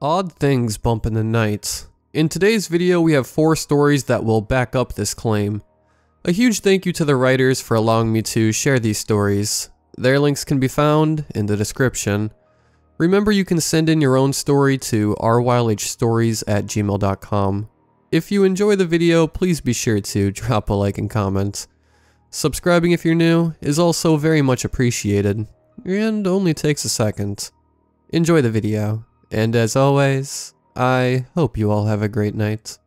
Odd things bump in the night. In today's video, we have 4 stories that will back up this claim. A huge thank you to the writers for allowing me to share these stories. Their links can be found in the description. Remember, you can send in your own story to rylhstories@gmail.com. If you enjoy the video, please be sure to drop a like and comment. Subscribing if you're new is also very much appreciated, and only takes a second. Enjoy the video, and as always, I hope you all have a great night.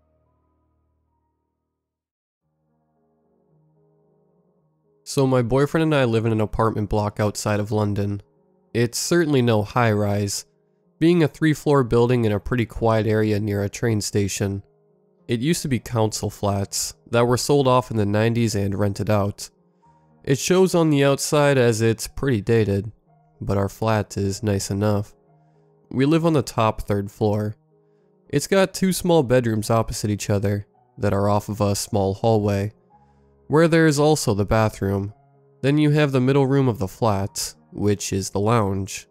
So my boyfriend and I live in an apartment block outside of London. It's certainly no high-rise, being a 3-floor building in a pretty quiet area near a train station. It used to be council flats that were sold off in the 90s and rented out. It shows on the outside as it's pretty dated, but our flat is nice enough. We live on the top 3rd floor. It's got 2 small bedrooms opposite each other that are off of a small hallway, where there is also the bathroom. Then you have the middle room of the flat, which is the lounge,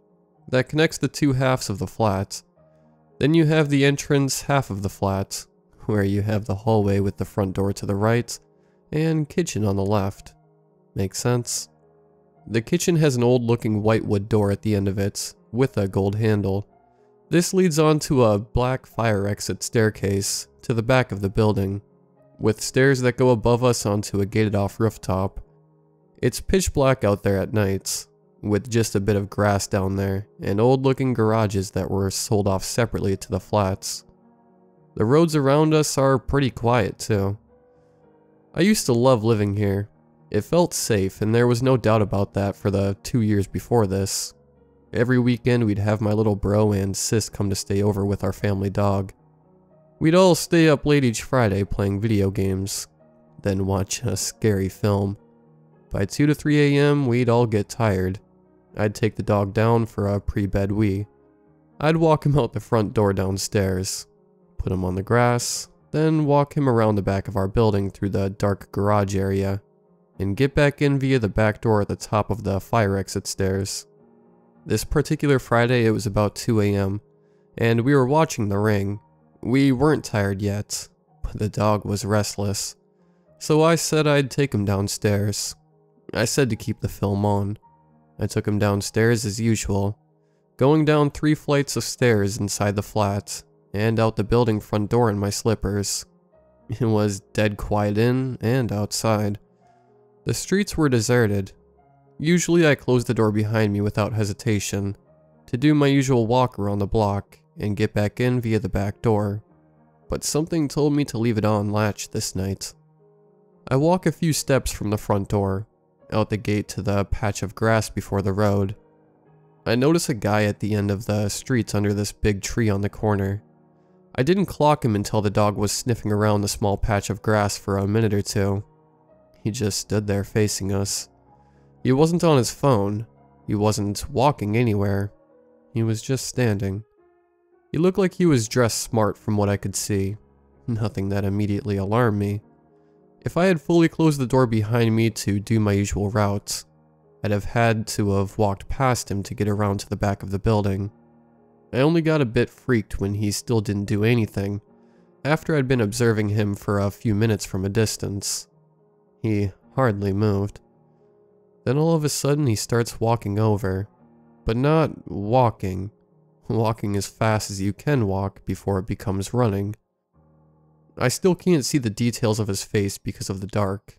that connects the 2 halves of the flat. Then you have the entrance half of the flat, where you have the hallway with the front door to the right, and kitchen on the left. Makes sense? The kitchen has an old-looking whitewood door at the end of it, with a gold handle. This leads on to a black fire exit staircase to the back of the building, with stairs that go above us onto a gated-off rooftop. It's pitch black out there at night, with just a bit of grass down there, and old-looking garages that were sold off separately to the flats. The roads around us are pretty quiet too. I used to love living here. It felt safe, and there was no doubt about that for the 2 years before this. Every weekend we'd have my little bro and sis come to stay over with our family dog. We'd all stay up late each Friday playing video games, then watch a scary film. By 2 to 3 a.m. we'd all get tired. I'd take the dog down for a pre-bed wee. I'd walk him out the front door downstairs, put him on the grass, then walk him around the back of our building through the dark garage area, and get back in via the back door at the top of the fire exit stairs. This particular Friday it was about 2 a.m. and we were watching The Ring. We weren't tired yet, but the dog was restless, so I said I'd take him downstairs. I said to keep the film on. I took him downstairs as usual, going down 3 flights of stairs inside the flat, and out the building front door in my slippers. It was dead quiet in and outside. The streets were deserted. Usually I closed the door behind me without hesitation, to do my usual walk around the block and get back in via the back door, but something told me to leave it on latch this night. I walk a few steps from the front door, out the gate to the patch of grass before the road. I notice a guy at the end of the street under this big tree on the corner. I didn't clock him until the dog was sniffing around the small patch of grass for a minute or two. He just stood there facing us. He wasn't on his phone. He wasn't walking anywhere. He was just standing. He looked like he was dressed smart from what I could see. Nothing that immediately alarmed me. If I had fully closed the door behind me to do my usual route, I'd have had to have walked past him to get around to the back of the building. I only got a bit freaked when he still didn't do anything, after I'd been observing him for a few minutes from a distance. He hardly moved. Then all of a sudden he starts walking over, but not walking as fast as you can walk before it becomes running. I still can't see the details of his face because of the dark.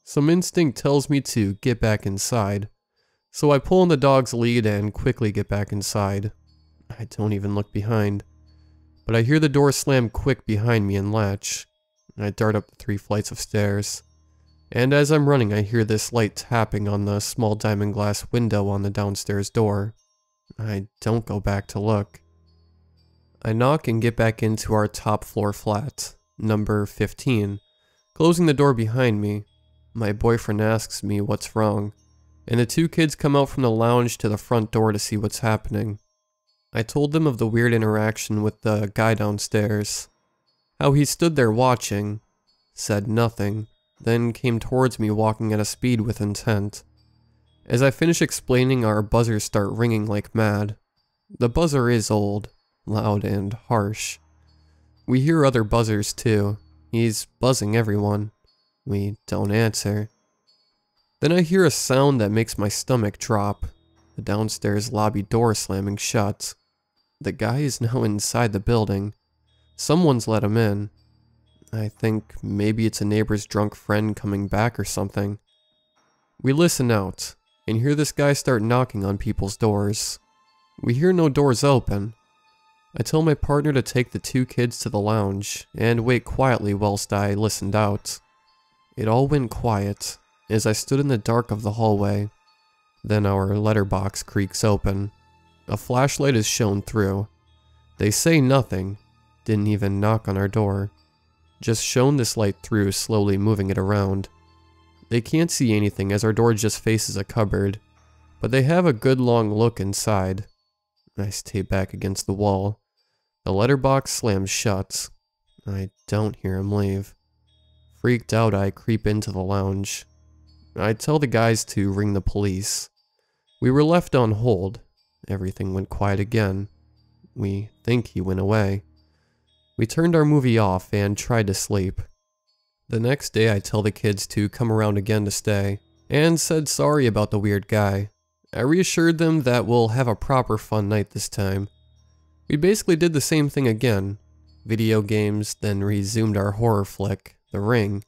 Some instinct tells me to get back inside, so I pull on the dog's lead and quickly get back inside. I don't even look behind, but I hear the door slam quick behind me and latch. I dart up the 3 flights of stairs, and as I'm running I hear this light tapping on the small diamond glass window on the downstairs door. I don't go back to look. I knock and get back into our top floor flat, number 15, closing the door behind me. My boyfriend asks me what's wrong, and the 2 kids come out from the lounge to the front door to see what's happening. I told them of the weird interaction with the guy downstairs, how he stood there watching, said nothing, then came towards me walking at a speed with intent. As I finish explaining, our buzzers start ringing like mad. The buzzer is old, loud and harsh. We hear other buzzers too. He's buzzing everyone. We don't answer. Then I hear a sound that makes my stomach drop. The downstairs lobby door slamming shut. The guy is now inside the building. Someone's let him in. I think maybe it's a neighbor's drunk friend coming back or something. We listen out and hear this guy start knocking on people's doors. We hear no doors open. I tell my partner to take the two kids to the lounge and wait quietly whilst I listened out. It all went quiet as I stood in the dark of the hallway. Then our letterbox creaks open. A flashlight is shown through. They say nothing, didn't even knock on our door. Just shone this light through, slowly moving it around. They can't see anything as our door just faces a cupboard, but they have a good long look inside. I stay back against the wall. The letterbox slams shut. I don't hear him leave. Freaked out, I creep into the lounge. I tell the guys to ring the police. We were left on hold. Everything went quiet again. We think he went away. We turned our movie off and tried to sleep. The next day I tell the kids to come around again to stay, and said sorry about the weird guy. I reassured them that we'll have a proper fun night this time. We basically did the same thing again. Video games, then resumed our horror flick, The Ring.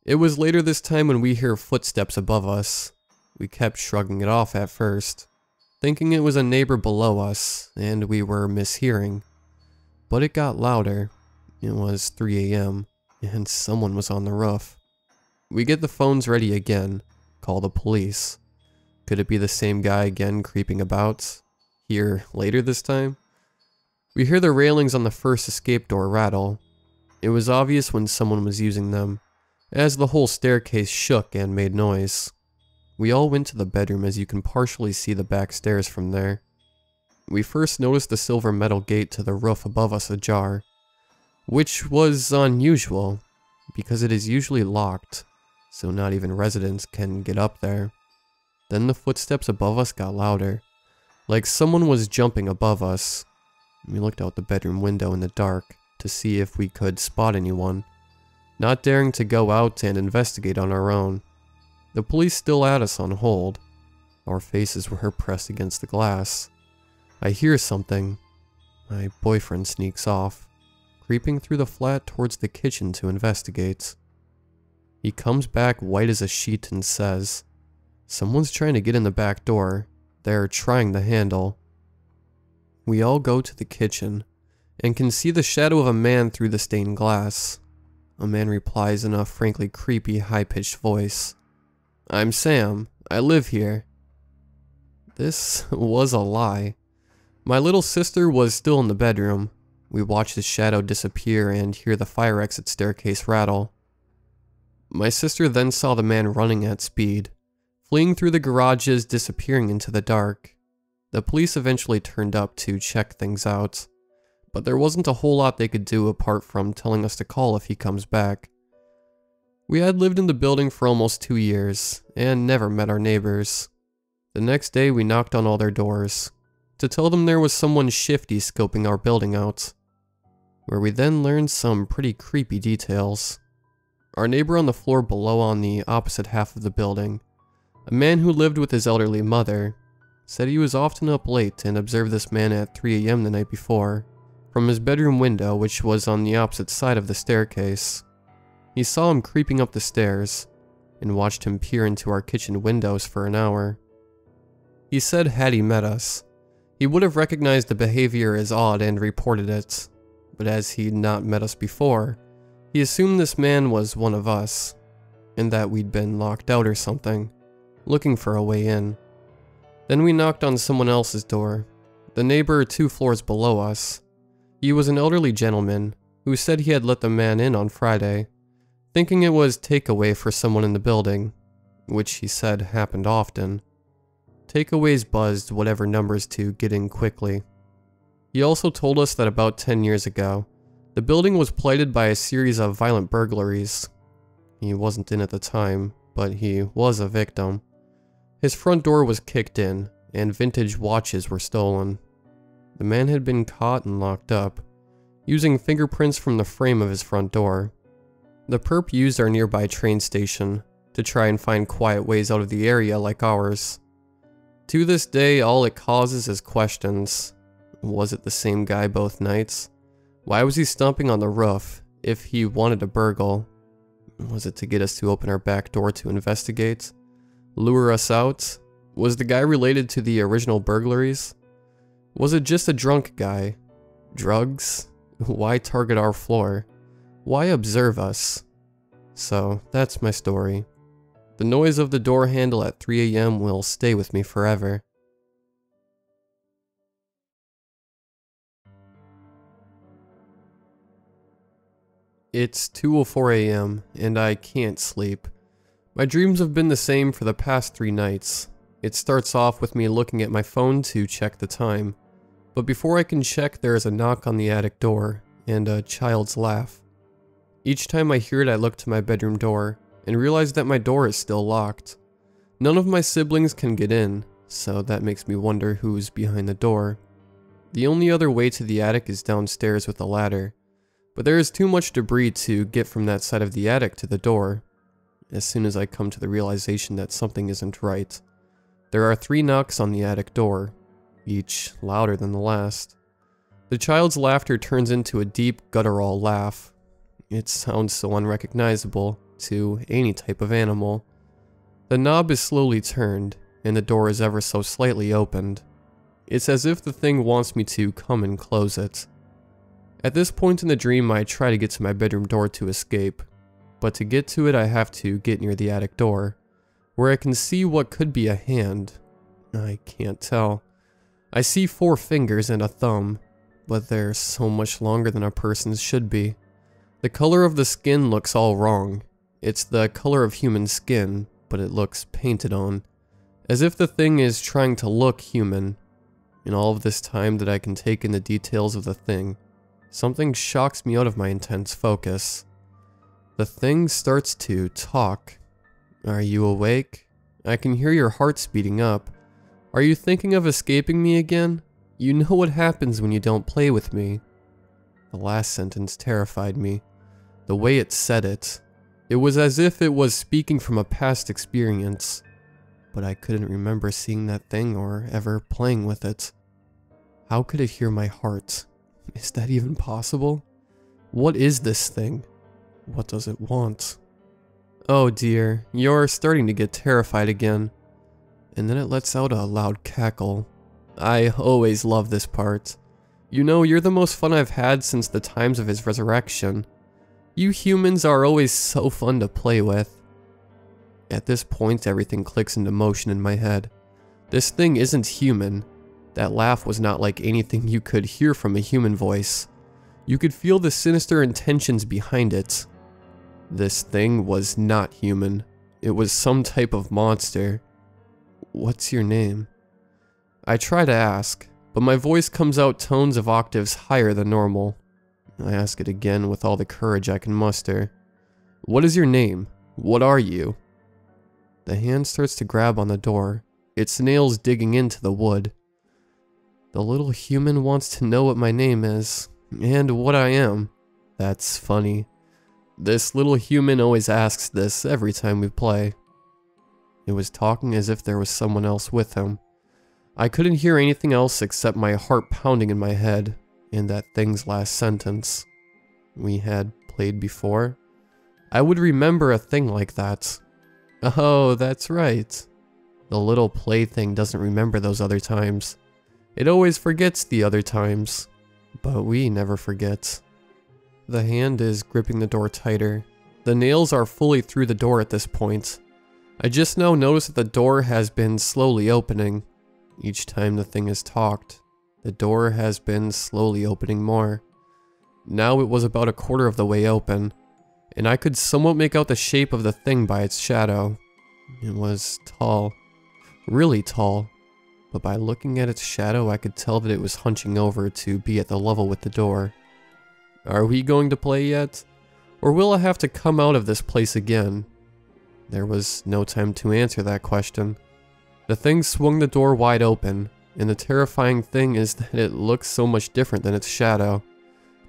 It was later this time when we hear footsteps above us. We kept shrugging it off at first, thinking it was a neighbor below us, and we were mishearing. But it got louder. It was 3 a.m., and someone was on the roof. We get the phones ready again, call the police. Could it be the same guy again creeping about? Here later this time? We hear the railings on the first escape door rattle. It was obvious when someone was using them, as the whole staircase shook and made noise. We all went to the bedroom as you can partially see the back stairs from there. We first noticed the silver metal gate to the roof above us ajar, which was unusual because it is usually locked, so not even residents can get up there. Then the footsteps above us got louder, like someone was jumping above us. We looked out the bedroom window in the dark to see if we could spot anyone, not daring to go out and investigate on our own. The police still had us on hold. Our faces were pressed against the glass. I hear something. My boyfriend sneaks off, creeping through the flat towards the kitchen to investigate. He comes back white as a sheet and says, "Someone's trying to get in the back door. They're trying the handle." We all go to the kitchen and can see the shadow of a man through the stained glass. A man replies in a frankly creepy, high-pitched voice. "I'm Sam. I live here." This was a lie. My little sister was still in the bedroom. We watched the shadow disappear and hear the fire exit staircase rattle. My sister then saw the man running at speed, fleeing through the garages, disappearing into the dark. The police eventually turned up to check things out, but there wasn't a whole lot they could do apart from telling us to call if he comes back. We had lived in the building for almost 2 years, and never met our neighbors. The next day we knocked on all their doors, to tell them there was someone shifty scoping our building out, where we then learned some pretty creepy details. Our neighbor on the floor below on the opposite half of the building, a man who lived with his elderly mother, said he was often up late and observed this man at 3 a.m. the night before, from his bedroom window, which was on the opposite side of the staircase. He saw him creeping up the stairs, and watched him peer into our kitchen windows for an hour. He said had he met us, he would have recognized the behavior as odd and reported it, but as he'd not met us before, he assumed this man was one of us, and that we'd been locked out or something, looking for a way in. Then we knocked on someone else's door, the neighbor 2 floors below us. He was an elderly gentleman who said he had let the man in on Friday, thinking it was takeaway for someone in the building, which he said happened often. Takeaways buzzed whatever numbers to get in quickly. He also told us that about 10 years ago, the building was plagued by a series of violent burglaries. He wasn't in at the time, but he was a victim. His front door was kicked in, and vintage watches were stolen. The man had been caught and locked up, using fingerprints from the frame of his front door. The perp used our nearby train station to try and find quiet ways out of the area like ours. To this day, all it causes is questions. Was it the same guy both nights? Why was he stomping on the roof if he wanted to burgle? Was it to get us to open our back door to investigate? Lure us out? Was the guy related to the original burglaries? Was it just a drunk guy? Drugs? Why target our floor? Why observe us? So, that's my story. The noise of the door handle at 3 a.m. will stay with me forever. It's 2:04 a.m. and I can't sleep. My dreams have been the same for the past 3 nights. It starts off with me looking at my phone to check the time. But before I can check, there is a knock on the attic door and a child's laugh. Each time I hear it, I look to my bedroom door and realize that my door is still locked. None of my siblings can get in, so that makes me wonder who's behind the door. The only other way to the attic is downstairs with a ladder, but there is too much debris to get from that side of the attic to the door. As soon as I come to the realization that something isn't right, there are 3 knocks on the attic door, each louder than the last. The child's laughter turns into a deep, guttural laugh. It sounds so unrecognizable to any type of animal. The knob is slowly turned, and the door is ever so slightly opened. It's as if the thing wants me to come and close it. At this point in the dream, I try to get to my bedroom door to escape, but to get to it I have to get near the attic door, where I can see what could be a hand. I can't tell. I see 4 fingers and a thumb, but they're so much longer than a person's should be. The color of the skin looks all wrong. It's the color of human skin, but it looks painted on, as if the thing is trying to look human. In all of this time that I can take in the details of the thing, something shocks me out of my intense focus. The thing starts to talk. Are you awake? I can hear your heart speeding up. Are you thinking of escaping me again? You know what happens when you don't play with me. The last sentence terrified me. The way it said it. It was as if it was speaking from a past experience. But I couldn't remember seeing that thing or ever playing with it. How could it hear my heart? Is that even possible? What is this thing? What does it want? Oh dear, you're starting to get terrified again. And then it lets out a loud cackle. I always love this part. You know, you're the most fun I've had since the times of his resurrection. You humans are always so fun to play with. At this point, everything clicks into motion in my head. This thing isn't human. That laugh was not like anything you could hear from a human voice. You could feel the sinister intentions behind it. This thing was not human. It was some type of monster. What's your name? I try to ask, but my voice comes out tones of octaves higher than normal. I ask it again with all the courage I can muster. What is your name? What are you? The hand starts to grab on the door, its nails digging into the wood. The little human wants to know what my name is, and what I am. That's funny. This little human always asks this every time we play. It was talking as if there was someone else with him. I couldn't hear anything else except my heart pounding in my head, and that thing's last sentence. We had played before? I would remember a thing like that. Oh, that's right. The little plaything doesn't remember those other times. It always forgets the other times. But we never forget. The hand is gripping the door tighter. The nails are fully through the door at this point. I just now noticed that the door has been slowly opening. Each time the thing has talked, the door has been slowly opening more. Now it was about a quarter of the way open, and I could somewhat make out the shape of the thing by its shadow. It was tall, really tall, but by looking at its shadow I could tell that it was hunching over to be at the level with the door. Are we going to play yet? Or will I have to come out of this place again? There was no time to answer that question. The thing swung the door wide open, and the terrifying thing is that it looks so much different than its shadow.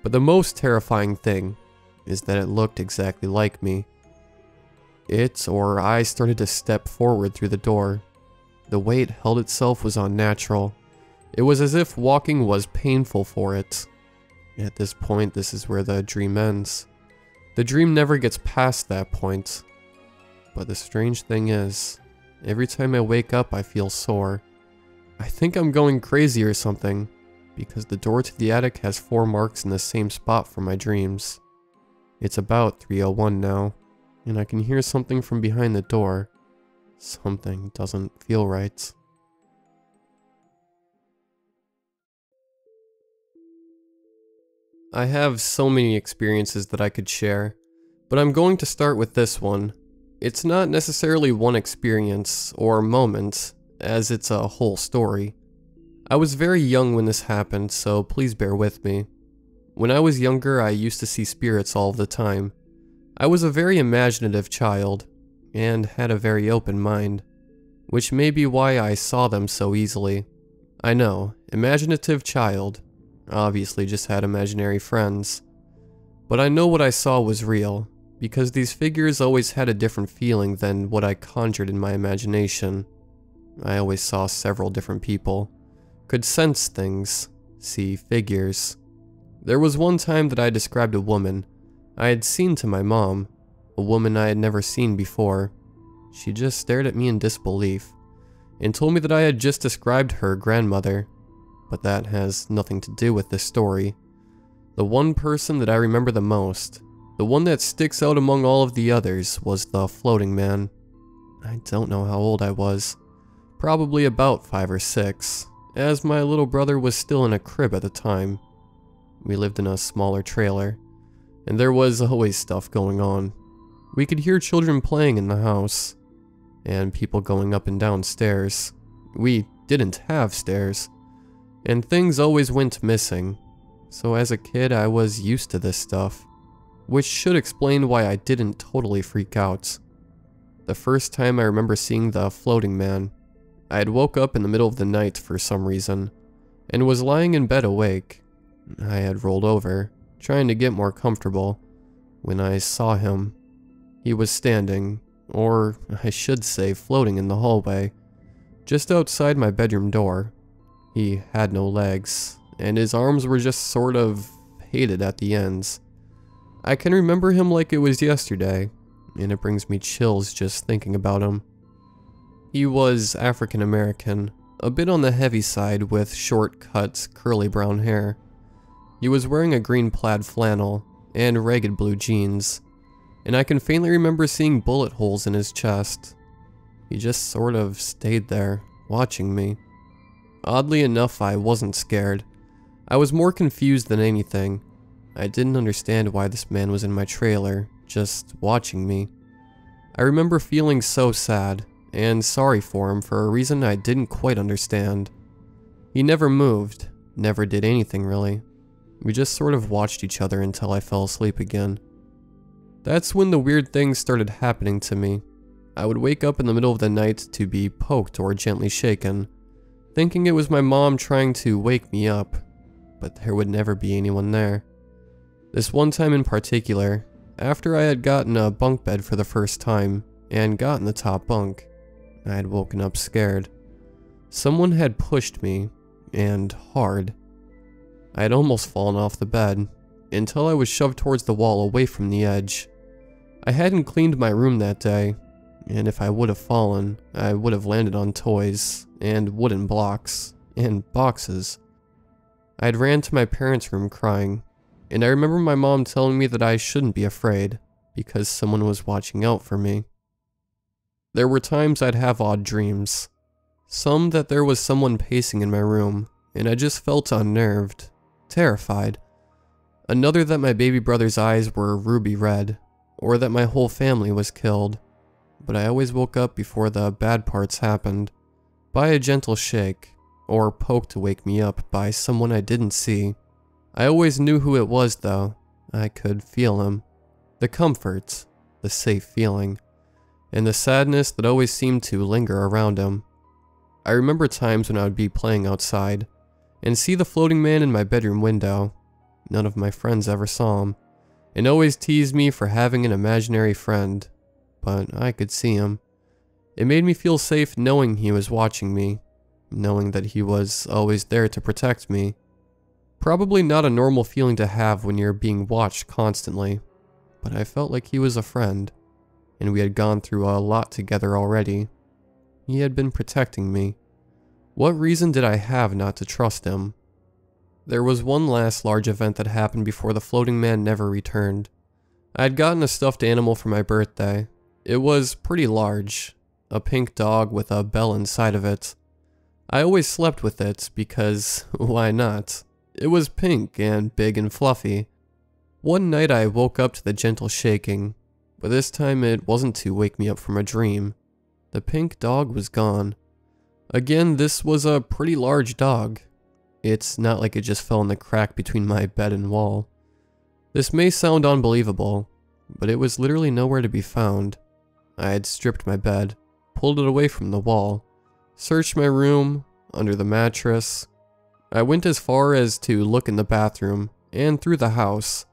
But the most terrifying thing is that it looked exactly like me. I started to step forward through the door. The way it held itself was unnatural. It was as if walking was painful for it. At this point, this is where the dream ends. The dream never gets past that point. But the strange thing is, every time I wake up I feel sore. I think I'm going crazy or something, because the door to the attic has 4 marks in the same spot from my dreams. It's about 3:01 now, and I can hear something from behind the door. Something doesn't feel right. I have so many experiences that I could share, but I'm going to start with this one. It's not necessarily one experience or moment, as it's a whole story. I was very young when this happened, so please bear with me. When I was younger, I used to see spirits all the time. I was a very imaginative child, and had a very open mind, which may be why I saw them so easily. I know, imaginative child, obviously just had imaginary friends. But I know what I saw was real, because these figures always had a different feeling than what I conjured in my imagination. I always saw several different people, could sense things, see figures. There was one time that I described a woman I had seen to my mom, a woman I had never seen before. She just stared at me in disbelief, and told me that I had just described her grandmother, but that has nothing to do with this story. The one person that I remember the most, the one that sticks out among all of the others, was the floating man. I don't know how old I was, probably about 5 or 6, as my little brother was still in a crib at the time. We lived in a smaller trailer, and there was always stuff going on. We could hear children playing in the house, and people going up and down stairs. We didn't have stairs, and things always went missing. So as a kid, I was used to this stuff, which should explain why I didn't totally freak out. The first time I remember seeing the floating man, I had woke up in the middle of the night for some reason, and was lying in bed awake. I had rolled over, trying to get more comfortable, when I saw him. He was standing, or I should say floating in the hallway, just outside my bedroom door. He had no legs, and his arms were just sort of painted at the ends. I can remember him like it was yesterday, and it brings me chills just thinking about him. He was African American, a bit on the heavy side with short cut, curly brown hair. He was wearing a green plaid flannel and ragged blue jeans, and I can faintly remember seeing bullet holes in his chest. He just sort of stayed there, watching me. Oddly enough, I wasn't scared. I was more confused than anything. I didn't understand why this man was in my trailer, just watching me. I remember feeling so sad, and sorry for him for a reason I didn't quite understand. He never moved, never did anything really. We just sort of watched each other until I fell asleep again. That's when the weird things started happening to me. I would wake up in the middle of the night to be poked or gently shaken, thinking it was my mom trying to wake me up, but there would never be anyone there. This one time in particular, after I had gotten a bunk bed for the first time and gotten the top bunk, I had woken up scared. Someone had pushed me, and hard. I had almost fallen off the bed, until I was shoved towards the wall away from the edge. I hadn't cleaned my room that day, and if I would have fallen, I would have landed on toys, and wooden blocks, and boxes. I had ran to my parents' room crying, and I remember my mom telling me that I shouldn't be afraid, because someone was watching out for me. There were times I'd have odd dreams. Some that there was someone pacing in my room, and I just felt unnerved, terrified. Another that my baby brother's eyes were ruby red, or that my whole family was killed. But I always woke up before the bad parts happened, by a gentle shake, or poke to wake me up by someone I didn't see. I always knew who it was though. I could feel him. The comfort, the safe feeling, and the sadness that always seemed to linger around him. I remember times when I would be playing outside and see the floating man in my bedroom window. None of my friends ever saw him, and always teased me for having an imaginary friend, but I could see him. It made me feel safe knowing he was watching me, knowing that he was always there to protect me. Probably not a normal feeling to have when you're being watched constantly, but I felt like he was a friend, and we had gone through a lot together already. He had been protecting me. What reason did I have not to trust him? There was one last large event that happened before the floating man never returned. I had gotten a stuffed animal for my birthday. It was pretty large, a pink dog with a bell inside of it. I always slept with it because, why not? It was pink and big and fluffy. One night I woke up to the gentle shaking, but this time it wasn't to wake me up from a dream. The pink dog was gone. Again, this was a pretty large dog. It's not like it just fell in the crack between my bed and wall. This may sound unbelievable, but it was literally nowhere to be found. I had stripped my bed, pulled it away from the wall, searched my room, under the mattress. I went as far as to look in the bathroom and through the house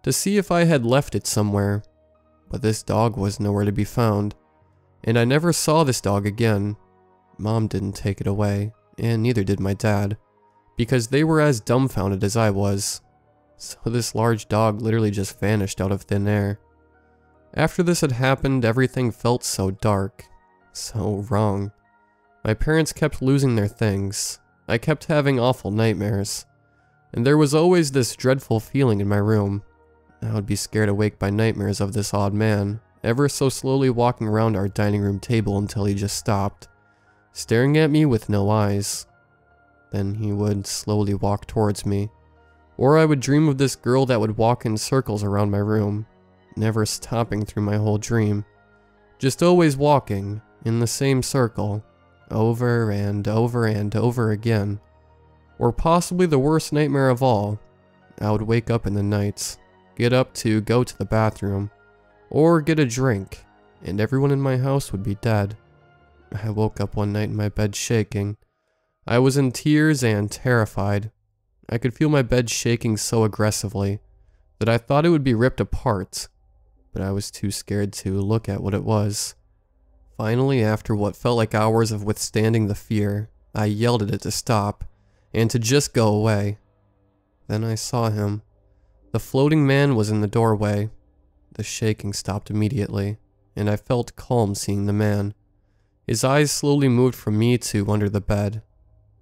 to see if I had left it somewhere, but this dog was nowhere to be found, and I never saw this dog again. Mom didn't take it away, and neither did my dad, because they were as dumbfounded as I was. So this large dog literally just vanished out of thin air. After this had happened, everything felt so dark, so wrong. My parents kept losing their things. I kept having awful nightmares, and there was always this dreadful feeling in my room. I would be scared awake by nightmares of this odd man, ever so slowly walking around our dining room table until he just stopped, staring at me with no eyes. Then he would slowly walk towards me, or I would dream of this girl that would walk in circles around my room, never stopping through my whole dream, just always walking in the same circle, over and over and over again. Or possibly the worst nightmare of all, I would wake up in the nights, get up to go to the bathroom, or get a drink, and everyone in my house would be dead. I woke up one night in my bed shaking. I was in tears and terrified. I could feel my bed shaking so aggressively that I thought it would be ripped apart, but I was too scared to look at what it was. Finally, after what felt like hours of withstanding the fear, I yelled at it to stop, and to just go away. Then I saw him. The floating man was in the doorway. The shaking stopped immediately, and I felt calm seeing the man. His eyes slowly moved from me to under the bed.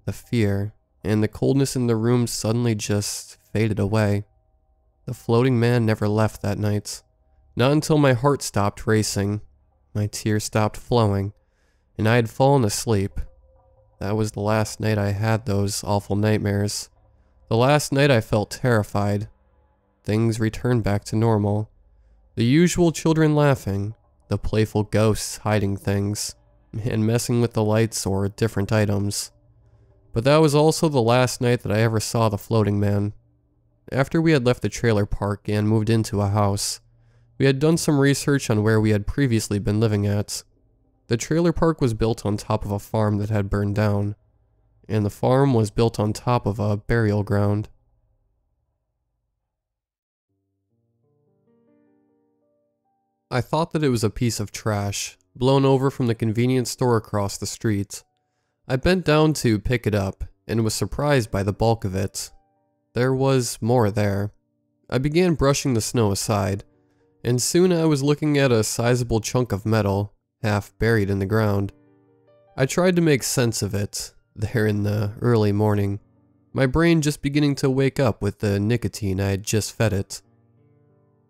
The fear and the coldness in the room suddenly just faded away. The floating man never left that night. Not until my heart stopped racing, my tears stopped flowing, and I had fallen asleep. That was the last night I had those awful nightmares. The last night I felt terrified. Things returned back to normal. The usual children laughing, the playful ghosts hiding things, and messing with the lights or different items. But that was also the last night that I ever saw the floating man. After we had left the trailer park and moved into a house, we had done some research on where we had previously been living at. The trailer park was built on top of a farm that had burned down, and the farm was built on top of a burial ground. I thought that it was a piece of trash, blown over from the convenience store across the street. I bent down to pick it up, and was surprised by the bulk of it. There was more there. I began brushing the snow aside, and soon I was looking at a sizable chunk of metal, half buried in the ground. I tried to make sense of it, there in the early morning, my brain just beginning to wake up with the nicotine I had just fed it.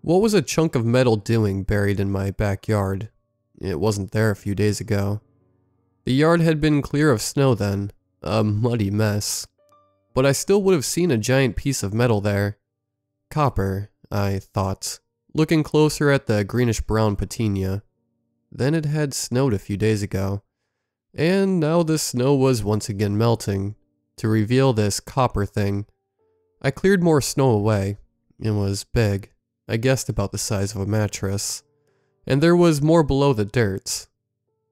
What was a chunk of metal doing buried in my backyard? It wasn't there a few days ago. The yard had been clear of snow then, a muddy mess. But I still would have seen a giant piece of metal there. Copper, I thought, looking closer at the greenish-brown patina. Then it had snowed a few days ago, and now the snow was once again melting, to reveal this copper thing. I cleared more snow away. It was big. I guessed about the size of a mattress. And there was more below the dirt.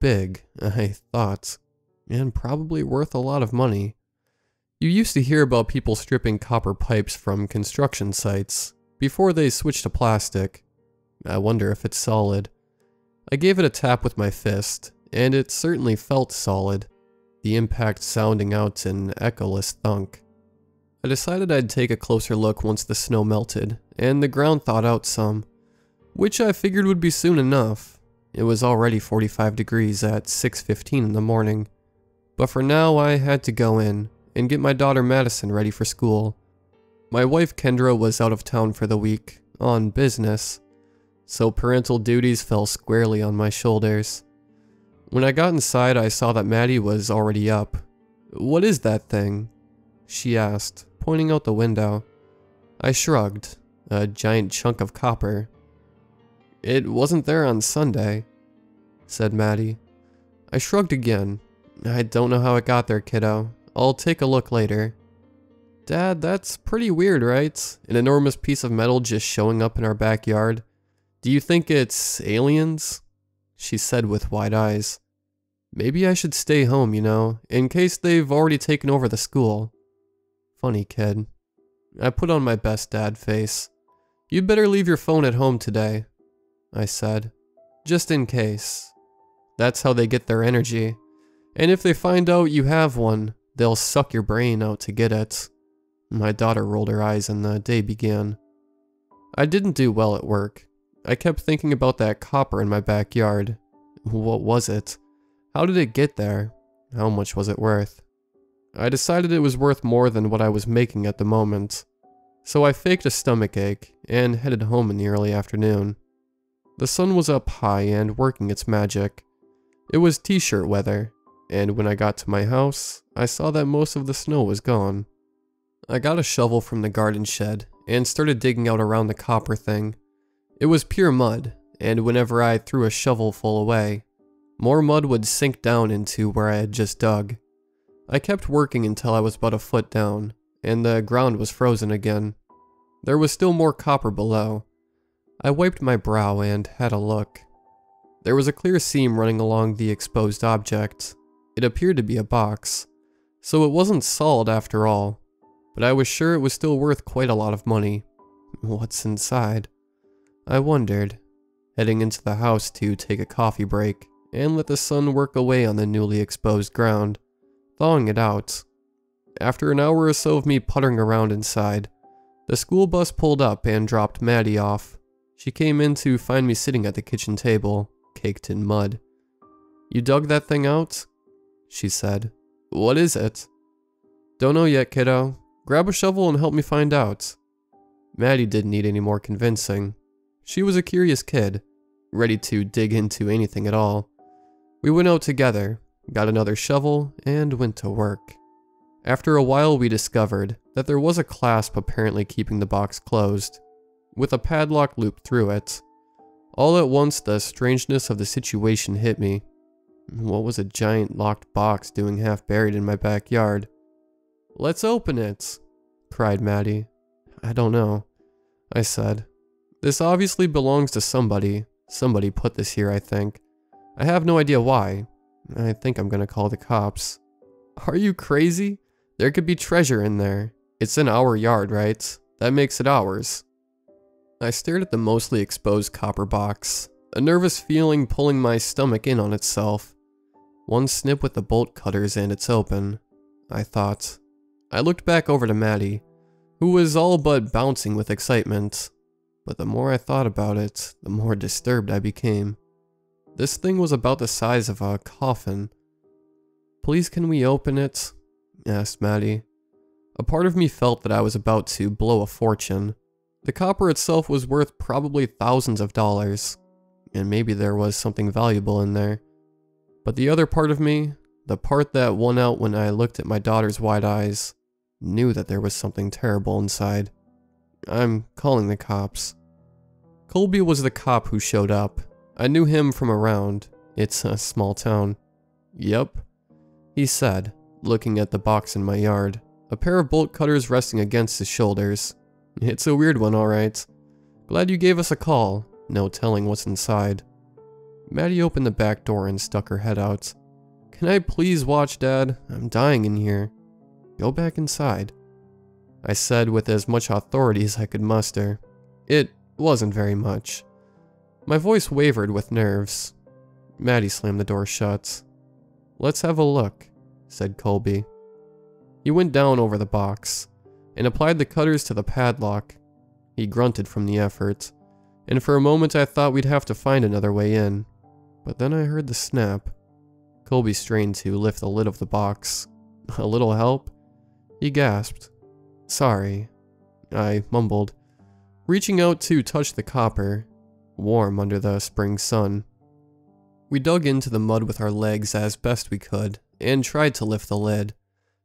Big, I thought. and probably worth a lot of money. You used to hear about people stripping copper pipes from construction sites before they switched to plastic. I wonder if it's solid. I gave it a tap with my fist, and it certainly felt solid, the impact sounding out an echoless thunk. I decided I'd take a closer look once the snow melted and the ground thawed out some, which I figured would be soon enough. It was already 45 degrees at 6:15 in the morning, but for now I had to go in and get my daughter Madison ready for school. My wife Kendra was out of town for the week, on business, so parental duties fell squarely on my shoulders. When I got inside, I saw that Maddie was already up. "What is that thing?" she asked, pointing out the window. I shrugged. A giant chunk of copper. "It wasn't there on Sunday," said Maddie. I shrugged again. "I don't know how it got there, kiddo. I'll take a look later." "Dad, that's pretty weird, right? An enormous piece of metal just showing up in our backyard. Do you think it's aliens?" she said with wide eyes. "Maybe I should stay home, in case they've already taken over the school." Funny kid. I put on my best dad face. "You'd better leave your phone at home today," I said. "Just in case. That's how they get their energy. And if they find out you have one, they'll suck your brain out to get it." My daughter rolled her eyes and the day began. I didn't do well at work. I kept thinking about that copper in my backyard. What was it? How did it get there? How much was it worth? I decided it was worth more than what I was making at the moment. So I faked a stomachache and headed home in the early afternoon. The sun was up high and working its magic. It was t-shirt weather, and when I got to my house, I saw that most of the snow was gone. I got a shovel from the garden shed and started digging out around the copper thing. It was pure mud, and whenever I threw a shovelful away, more mud would sink down into where I had just dug. I kept working until I was about a foot down, and the ground was frozen again. There was still more copper below. I wiped my brow and had a look. There was a clear seam running along the exposed object. It appeared to be a box, so it wasn't solid after all, but I was sure it was still worth quite a lot of money. What's inside? I wondered, heading into the house to take a coffee break and let the sun work away on the newly exposed ground, thawing it out. After an hour or so of me puttering around inside, the school bus pulled up and dropped Maddie off. She came in to find me sitting at the kitchen table, caked in mud. "You dug that thing out?" she said. "What is it?" "Don't know yet, kiddo. Grab a shovel and help me find out." Maddie didn't need any more convincing. She was a curious kid, ready to dig into anything at all. We went out together, got another shovel, and went to work. After a while, we discovered that there was a clasp apparently keeping the box closed, with a padlock looped through it. All at once, the strangeness of the situation hit me. What was a giant locked box doing half buried in my backyard? "Let's open it," cried Maddie. "I don't know," I said. "This obviously belongs to somebody. Somebody put this here, I think. I have no idea why. I think I'm gonna call the cops." "Are you crazy? There could be treasure in there. It's in our yard, right? That makes it ours." I stared at the mostly exposed copper box, a nervous feeling pulling my stomach in on itself. One snip with the bolt cutters and it's open, I thought. I looked back over to Maddie, who was all but bouncing with excitement. But the more I thought about it, the more disturbed I became. This thing was about the size of a coffin. "Please, can we open it?" asked Maddie. A part of me felt that I was about to blow a fortune. The copper itself was worth probably thousands of dollars, and maybe there was something valuable in there. But the other part of me, the part that won out when I looked at my daughter's wide eyes, knew that there was something terrible inside. "I'm calling the cops." Colby was the cop who showed up. I knew him from around. It's a small town. "Yep," he said, looking at the box in my yard, a pair of bolt cutters resting against his shoulders. "It's a weird one, alright. Glad you gave us a call. No telling what's inside." Maddie opened the back door and stuck her head out. Can I please watch, Dad? I'm dying in here. Go back inside, I said with as much authority as I could muster. It wasn't very much. My voice wavered with nerves. Maddie slammed the door shut. Let's have a look, said Colby. He went down over the box and applied the cutters to the padlock. He grunted from the effort, and for a moment I thought we'd have to find another way in. But then I heard the snap. Colby strained to lift the lid of the box. A little help? He gasped. Sorry, I mumbled, reaching out to touch the copper, warm under the spring sun. We dug into the mud with our legs as best we could, and tried to lift the lid.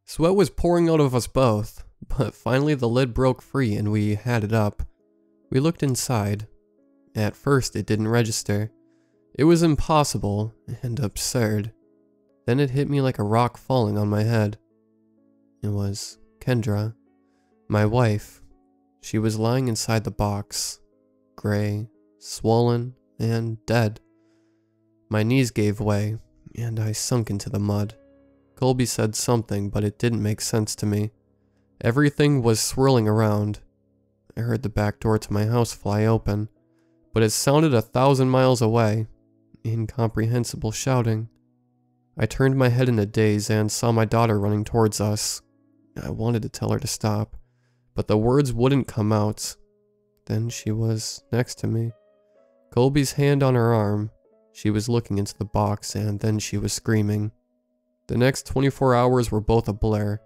Sweat was pouring out of us both, but finally the lid broke free and we had it up. We looked inside. At first it didn't register. It was impossible and absurd. Then it hit me like a rock falling on my head. It was Kendra, my wife. She was lying inside the box, gray, swollen, and dead. My knees gave way, and I sunk into the mud. Colby said something, but it didn't make sense to me. Everything was swirling around. I heard the back door to my house fly open, but it sounded 1,000 miles away. Incomprehensible shouting. I turned my head in a daze and saw my daughter running towards us. I wanted to tell her to stop, but the words wouldn't come out. Then she was next to me. Colby's hand on her arm. She was looking into the box, and then she was screaming. The next 24 hours were both a blur,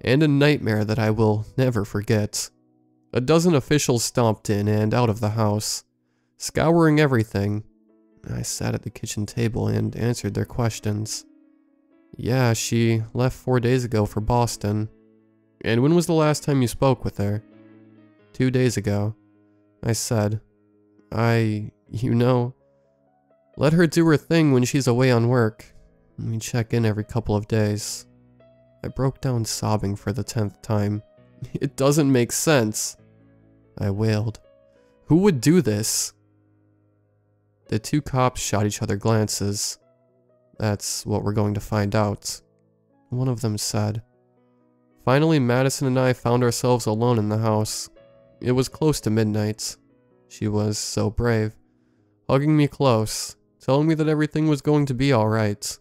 and a nightmare that I will never forget. A dozen officials stomped in and out of the house, scouring everything. I sat at the kitchen table and answered their questions. Yeah, she left 4 days ago for Boston. And when was the last time you spoke with her? 2 days ago, I said. Let her do her thing when she's away on work. We check in every couple of days. I broke down sobbing for the 10th time. It doesn't make sense, I wailed. Who would do this? The two cops shot each other glances. That's what we're going to find out, one of them said. Finally, Madison and I found ourselves alone in the house. It was close to midnight. She was so brave, hugging me close, telling me that everything was going to be alright.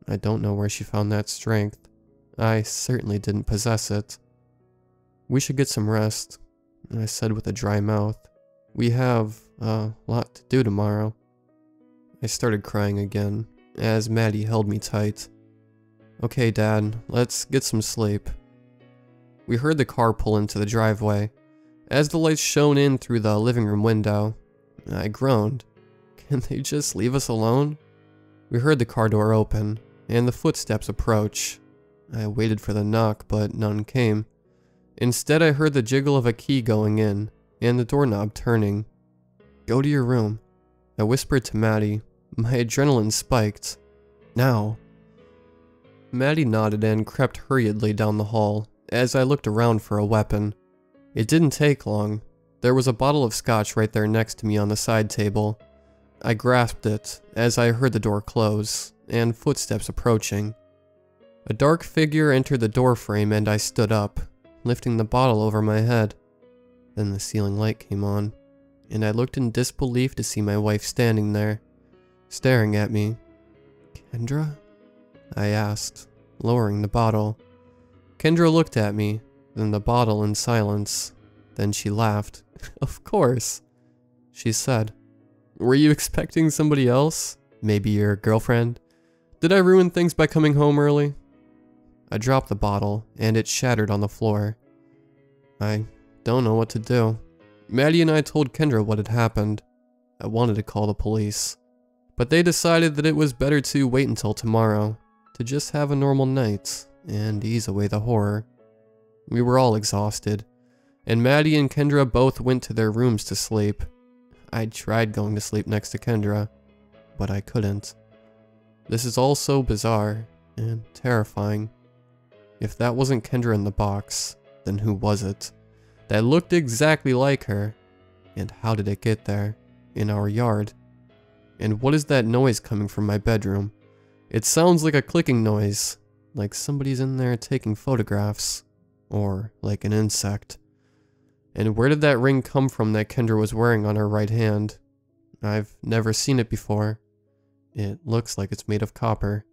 I don't know where she found that strength. I certainly didn't possess it. We should get some rest, I said with a dry mouth. We have a lot to do tomorrow. I started crying again, as Maddie held me tight. Okay, Dad, let's get some sleep. We heard the car pull into the driveway. As the lights shone in through the living room window, I groaned. Can they just leave us alone? We heard the car door open, and the footsteps approach. I waited for the knock, but none came. Instead, I heard the jiggle of a key going in, and the doorknob turning. Go to your room, I whispered to Maddie. My adrenaline spiked. Now. Maddie nodded and crept hurriedly down the hall, as I looked around for a weapon. It didn't take long. There was a bottle of scotch right there next to me on the side table. I grasped it, as I heard the door close, and footsteps approaching. A dark figure entered the doorframe and I stood up, lifting the bottle over my head. Then the ceiling light came on, and I looked in disbelief to see my wife standing there, staring at me. Kendra? I asked, lowering the bottle. Kendra looked at me, then the bottle in silence. Then she laughed. Of course, she said. Were you expecting somebody else? Maybe your girlfriend? Did I ruin things by coming home early? I dropped the bottle, and it shattered on the floor. I don't know what to do. Maddie and I told Kendra what had happened. I wanted to call the police, but they decided that it was better to wait until tomorrow, to just have a normal night, and ease away the horror. We were all exhausted, and Maddie and Kendra both went to their rooms to sleep. I tried going to sleep next to Kendra, but I couldn't. This is all so bizarre and terrifying. If that wasn't Kendra in the box, then who was it? That looked exactly like her. And how did it get there? In our yard? And what is that noise coming from my bedroom? It sounds like a clicking noise, like somebody's in there taking photographs, or like an insect. And where did that ring come from that Kendra was wearing on her right hand? I've never seen it before. It looks like it's made of copper.